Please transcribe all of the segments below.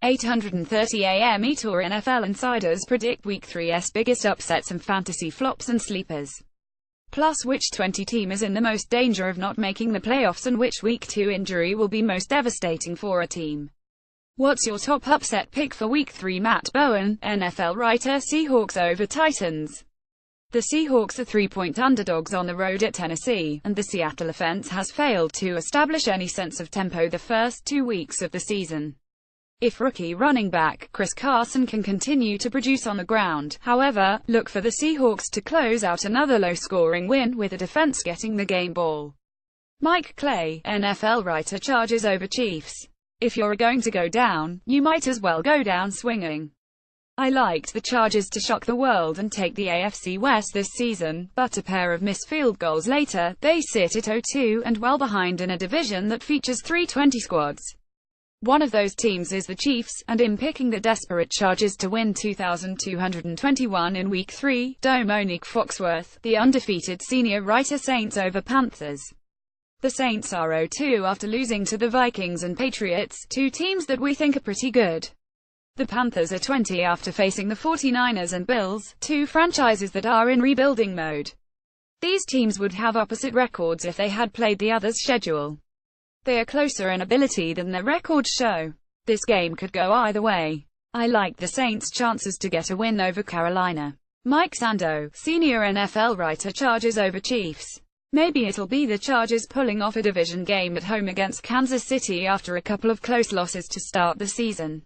8:30 a.m. eTour NFL insiders predict Week 3's biggest upsets and fantasy flops and sleepers. Plus, which 20 team is in the most danger of not making the playoffs and which Week 2 injury will be most devastating for a team. What's your top upset pick for Week 3? Matt Bowen, NFL writer. Seahawks over Titans. The Seahawks are 3-point underdogs on the road at Tennessee, and the Seattle offense has failed to establish any sense of tempo the first 2 weeks of the season. If rookie running back Chris Carson can continue to produce on the ground, however, look for the Seahawks to close out another low-scoring win with the defense getting the game ball. Mike Clay, NFL writer. Chargers over Chiefs. If you're going to go down, you might as well go down swinging. I liked the Chargers to shock the world and take the AFC West this season, but a pair of missed field goals later, they sit at 0-2 and well behind in a division that features 3-20 squads. One of those teams is the Chiefs, and in picking the desperate Chargers to win 2,221 in Week 3, Domonique Foxworth, the undefeated senior writer. Saints over Panthers. The Saints are 0-2 after losing to the Vikings and Patriots, two teams that we think are pretty good. The Panthers are 20 after facing the 49ers and Bills, two franchises that are in rebuilding mode. These teams would have opposite records if they had played the other's schedule. They are closer in ability than their records show. This game could go either way. I like the Saints' chances to get a win over Carolina. Mike Sando, senior NFL writer. Chargers over Chiefs. Maybe it'll be the Chargers pulling off a division game at home against Kansas City after a couple of close losses to start the season.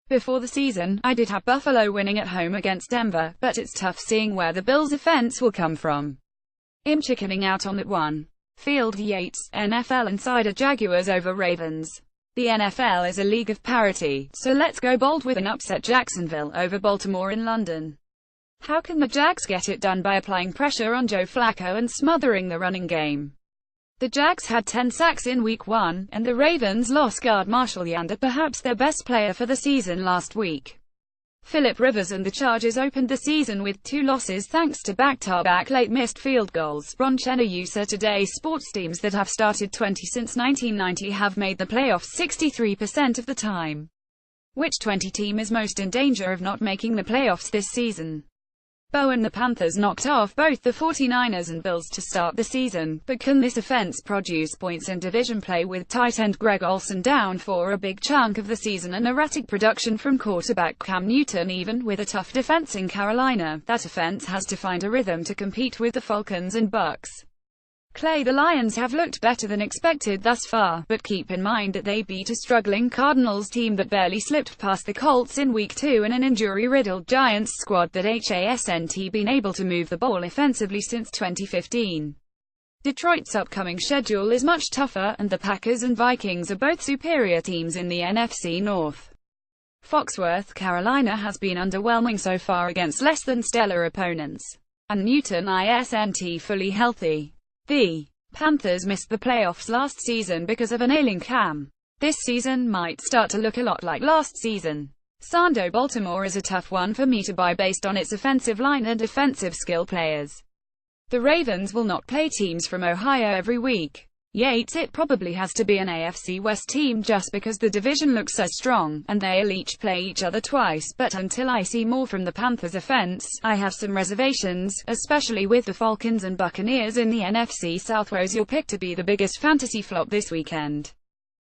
Before the season, I did have Buffalo winning at home against Denver, but it's tough seeing where the Bills' offense will come from. I'm chickening out on that one. Field Yates, NFL insider. Jaguars over Ravens. The NFL is a league of parity, so let's go bold with an upset. Jacksonville over Baltimore in London. How can the Jags get it done? By applying pressure on Joe Flacco and smothering the running game. The Jags had 10 sacks in Week 1, and the Ravens lost guard Marshall Yanda, perhaps their best player for the season, last week. Philip Rivers and the Chargers opened the season with 2 losses thanks to back-to-back late missed field goals. Ron Cheneyusa. Today sports teams that have started 20 since 1990 have made the playoffs 63% of the time. Which 20 team is most in danger of not making the playoffs this season? Bowen. The Panthers knocked off both the 49ers and Bills to start the season, but can this offense produce points in division play with tight end Greg Olsen down for a big chunk of the season and erratic production from quarterback Cam Newton? Even with a tough defense in Carolina, that offense has to find a rhythm to compete with the Falcons and Bucks. Clay. The Lions have looked better than expected thus far, but keep in mind that they beat a struggling Cardinals team that barely slipped past the Colts in Week 2 and an injury-riddled Giants squad that hasn't been able to move the ball offensively since 2015. Detroit's upcoming schedule is much tougher, and the Packers and Vikings are both superior teams in the NFC North. Foxworth. Carolina has been underwhelming so far against less than stellar opponents. And Newton isn't fully healthy. The Panthers missed the playoffs last season because of an ailing Cam. This season might start to look a lot like last season. Sando. Baltimore is a tough one for me to buy based on its offensive line and defensive skill players. The Ravens will not play teams from Ohio every week. Yates. It probably has to be an AFC West team just because the division looks so strong, and they'll each play each other twice, but until I see more from the Panthers offense, I have some reservations, especially with the Falcons and Buccaneers in the NFC South. Who's your pick to be the biggest fantasy flop this weekend?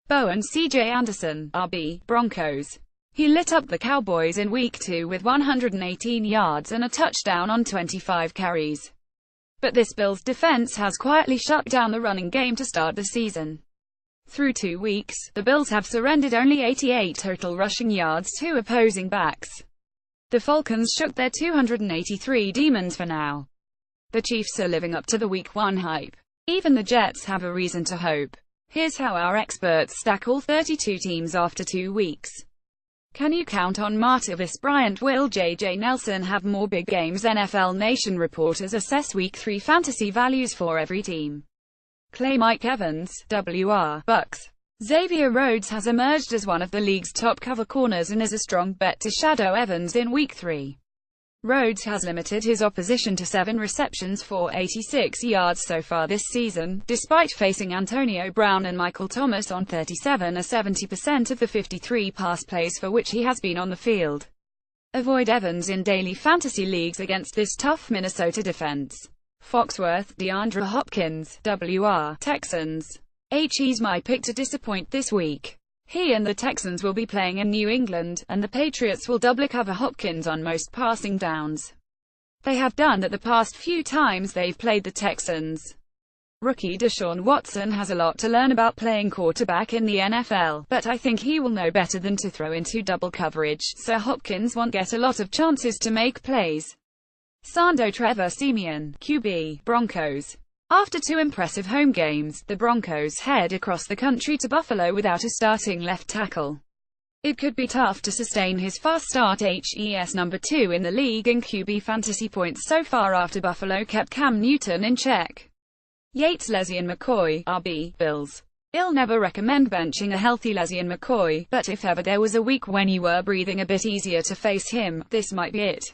Bowen. CJ Anderson, RB, Broncos. He lit up the Cowboys in Week 2 with 118 yards and a touchdown on 25 carries. But this Bills defense has quietly shut down the running game to start the season. Through 2 weeks, the Bills have surrendered only 88 total rushing yards to opposing backs. The Falcons shook their 283 demons for now. The Chiefs are living up to the Week 1 hype. Even the Jets have a reason to hope. Here's how our experts stack all 32 teams after 2 weeks. Can you count on Martavis Bryant? Will J.J. Nelson have more big games? NFL Nation reporters assess Week 3 fantasy values for every team. Clay. Mike Evans, WR, Bucks. Xavier Rhodes has emerged as one of the league's top cover corners and is a strong bet to shadow Evans in Week 3. Rhodes has limited his opposition to 7 receptions for 86 yards so far this season, despite facing Antonio Brown and Michael Thomas on 37 or 70% of the 53 pass plays for which he has been on the field. Avoid Evans in daily fantasy leagues against this tough Minnesota defense. Foxworth, DeAndre Hopkins, WR, Texans. He's my pick to disappoint this week. He and the Texans will be playing in New England, and the Patriots will doubly cover Hopkins on most passing downs. They have done that the past few times they've played the Texans. Rookie Deshaun Watson has a lot to learn about playing quarterback in the NFL, but I think he will know better than to throw into double coverage, so Hopkins won't get a lot of chances to make plays. Sando Trevor Siemian, QB, Broncos. After 2 impressive home games, the Broncos head across the country to Buffalo without a starting left tackle. It could be tough to sustain his fast start. HES number 2 in the league in QB fantasy points so far after Buffalo kept Cam Newton in check. Yates, LeSean McCoy, RB, Bills. I'll never recommend benching a healthy LeSean McCoy, but if ever there was a week when you were breathing a bit easier to face him, this might be it.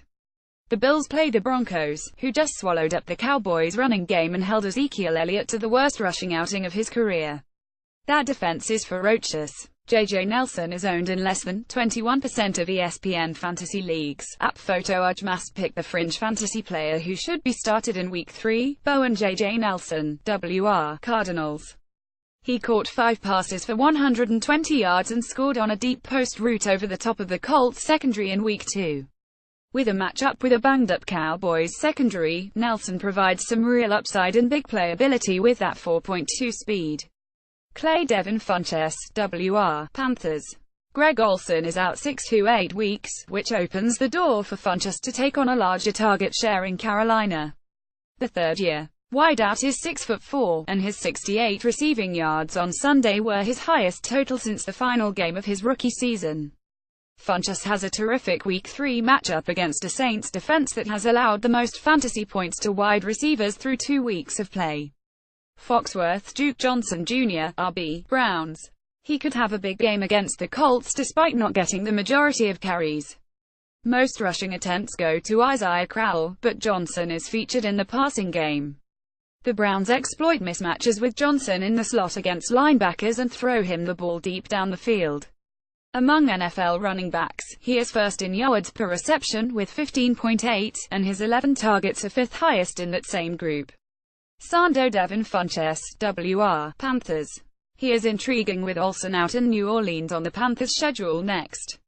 The Bills play the Broncos, who just swallowed up the Cowboys' running game and held Ezekiel Elliott to the worst rushing outing of his career. That defense is ferocious. JJ Nelson is owned in less than 21% of ESPN fantasy leagues. App Photo Ujmas picked the fringe fantasy player who should be started in Week 3, Bowen JJ Nelson, WR, Cardinals. He caught 5 passes for 120 yards and scored on a deep post route over the top of the Colts secondary in Week 2. With a matchup with a banged-up Cowboys secondary, Nelson provides some real upside and big playability with that 4.2 speed. Clay Devin Funchess, WR, Panthers. Greg Olsen is out 6 to 8 weeks, which opens the door for Funchess to take on a larger target share in Carolina. The third-year wideout is 6'4", and his 68 receiving yards on Sunday were his highest total since the final game of his rookie season. Funchess has a terrific Week 3 matchup against a Saints defense that has allowed the most fantasy points to wide receivers through 2 weeks of play. Foxworth, Duke Johnson Jr., RB, Browns. He could have a big game against the Colts despite not getting the majority of carries. Most rushing attempts go to Isaiah Crowell, but Johnson is featured in the passing game. The Browns exploit mismatches with Johnson in the slot against linebackers and throw him the ball deep down the field. Among NFL running backs, he is first in yards per reception with 15.8, and his 11 targets are 5th highest in that same group. Sando Devin Funchess, WR, Panthers. He is intriguing with Olsen out in New Orleans on the Panthers' schedule next.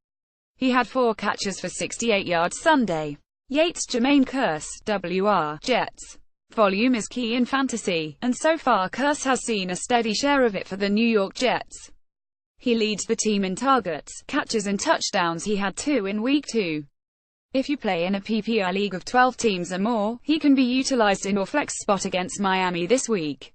He had 4 catches for 68 yards Sunday. Yates Jermaine Kearse, WR, Jets. Volume is key in fantasy, and so far Kearse has seen a steady share of it for the New York Jets. He leads the team in targets, catches and touchdowns. He had 2 in Week 2. If you play in a PPR league of 12 teams or more, he can be utilized in your flex spot against Miami this week.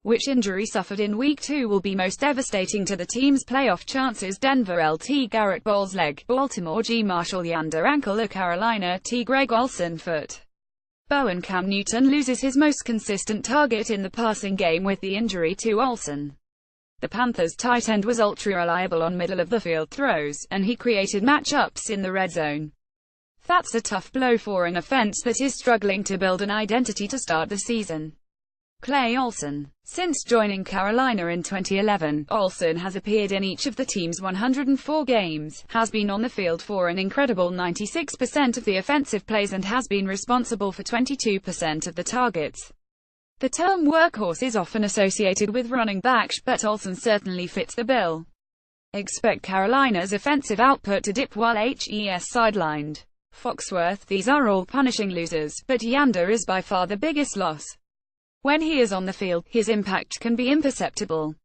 Which injury suffered in Week 2 will be most devastating to the team's playoff chances? Denver LT Garrett Bowles leg, Baltimore G Marshall Yander ankle or Carolina T Greg Olsen foot. Bowen Cam Newton loses his most consistent target in the passing game with the injury to Olsen. The Panthers' tight end was ultra-reliable on middle-of-the-field throws, and he created matchups in the red zone. That's a tough blow for an offense that is struggling to build an identity to start the season. Clay Olsen. Since joining Carolina in 2011, Olsen has appeared in each of the team's 104 games, has been on the field for an incredible 96% of the offensive plays and has been responsible for 22% of the targets. The term workhorse is often associated with running backs, but Olsen certainly fits the bill. Expect Carolina's offensive output to dip while HES sidelined. Foxworth. These are all punishing losers, but Yander is by far the biggest loss. When he is on the field, his impact can be imperceptible.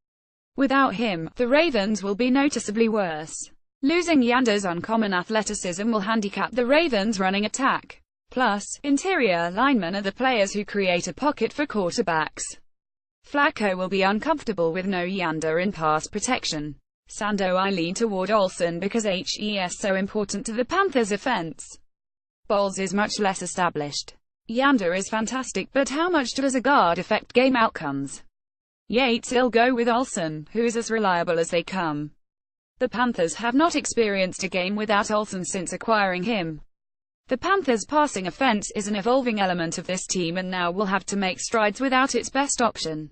Without him, the Ravens will be noticeably worse. Losing Yander's uncommon athleticism will handicap the Ravens' running attack. Plus, interior linemen are the players who create a pocket for quarterbacks. Flacco will be uncomfortable with no Yander in pass protection. Sando. I lean toward Olsen because HES so important to the Panthers' offense. Bowles is much less established. Yander is fantastic, but how much does a guard affect game outcomes? Yates. I'll go with Olsen, who is as reliable as they come. The Panthers have not experienced a game without Olsen since acquiring him. The Panthers' passing offense is an evolving element of this team and now will have to make strides without its best option.